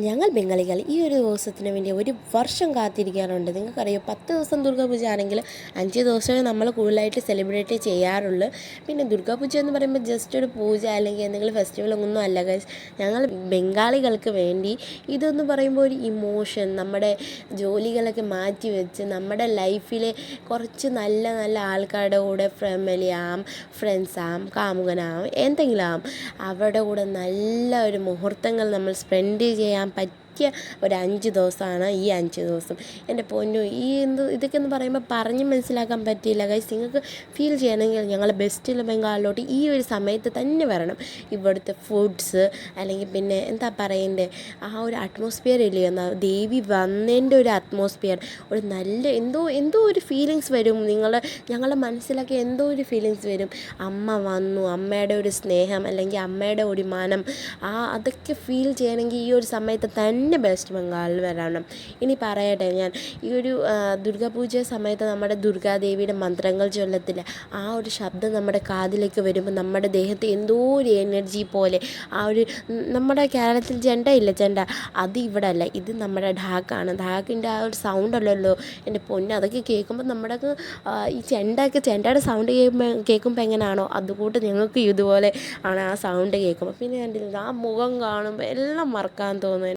ഞങ്ങൾ ബംഗാളികൾ ഈ ഒരു ദിവസത്തിന് വേണ്ടി ഒരു വർഷം കാത്തിരിക്കാറുണ്ട്. നിങ്ങൾക്കറിയോ, 10 ദിവസം ദുർഗ്ഗാപൂജ ആണെങ്കിൽ 5 ദിവസമേ നമ്മൾ കൂടുതലായിട്ട് സെലിബ്രേറ്റ് ചെയ്യാറുള്ളൂ. പിന്നെ ദുർഗ്ഗാപൂജ എന്ന് പറയുമ്പോൾ ജസ്റ്റ് ഒരു പൂജ അല്ലെങ്കിൽ എന്തെങ്കിലും ഫെസ്റ്റിവൽ ഒന്നും അല്ല ഗൈസ്. ഞങ്ങൾ ബംഗാളികൾക്ക് വേണ്ടി ഇതെന്ന് പറയുമ്പോൾ ഒരു ഇമോഷൻ, നമ്മുടെ ജോലികളൊക്കെ മാറ്റി വെച്ച് നമ്മുടെ ലൈഫിലെ കുറച്ച് നല്ല നല്ല ആൾക്കാരുടെ കൂടെ ഫാമിലിയാം, ഫ്രണ്ട്സാം, കാമുകനാം, എന്തെങ്കിലും അവരുടെ കൂടെ നല്ല ഒരു മുഹൂർത്തങ്ങൾ നമ്മൾ സ്പെൻഡ് ചെയ്യാൻ പറ്റിയ ഒരു 5 ദിവസമാണ് ഈ 5 ദിവസം. എൻ്റെ പൊന്നു, ഇതൊക്കെ എന്ന് പറയുമ്പോൾ പറഞ്ഞ് മനസ്സിലാക്കാൻ പറ്റിയില്ല ഗൈസ്. നിങ്ങൾക്ക് ഫീൽ ചെയ്യണമെങ്കിൽ ഞങ്ങൾ ബെസ്റ്റ് ബംഗാളിലോട്ട് ഈ ഒരു സമയത്ത് തന്നെ വരണം. ഇവിടുത്തെ ഫുഡ്സ് അല്ലെങ്കിൽ പിന്നെ എന്താ പറയണ്ടേ, ആ ഒരു അറ്റ്മോസ്ഫിയർ ഇല്ലേ, ദേവി വന്നതിൻ്റെ ഒരു അറ്റ്മോസ്ഫിയർ, ഒരു നല്ല എന്തോ ഒരു ഫീലിങ്സ് വരും. ഞങ്ങളുടെ മനസ്സിലൊക്കെ എന്തോ ഒരു ഫീലിങ്സ് വരും. അമ്മ വന്നു, അമ്മയുടെ ഒരു സ്നേഹം അല്ലെങ്കിൽ അമ്മയുടെ ഒരു മനം, അതൊക്കെ ഫീൽ ചെയ്യണമെങ്കിൽ ഈ ഒരു സമയത്ത് തന്നെ വെസ്റ്റ് ബംഗാളിൽ വരണം. ഇനി പറയട്ടെ, ഞാൻ ഈ ഒരു ദുർഗ്ഗാപൂജ സമയത്ത് നമ്മുടെ ദുർഗാദേവിയുടെ മന്ത്രങ്ങൾ ചൊല്ലത്തില്ല, ആ ഒരു ശബ്ദം നമ്മുടെ കാതിലേക്ക് വരുമ്പോൾ നമ്മുടെ ദേഹത്ത് എന്തോ ഒരു എനർജി പോലെ, ആ ഒരു നമ്മുടെ കേരളത്തിൽ ചെണ്ട ഇല്ല, ചെണ്ട അത് ഇവിടെ അല്ല, ഇത് നമ്മുടെ ഢാക്കാണ്. ഢാക്കിൻ്റെ ആ ഒരു സൗണ്ട് അല്ലല്ലോ എൻ്റെ പൊന്ന്, അതൊക്കെ കേൾക്കുമ്പോൾ നമ്മുടെ ഈ ചെണ്ടയുടെ സൗണ്ട് കേൾക്കുമ്പോൾ എങ്ങനെയാണോ അതുകൂട്ട് ഞങ്ങൾക്ക് ഇതുപോലെ ആണ് ആ സൗണ്ട് കേൾക്കുമ്പോൾ. പിന്നെ കണ്ടില്ല, ആ മുഖം കാണുമ്പോൾ എല്ലാം മറക്കാൻ തോന്നുന്നു.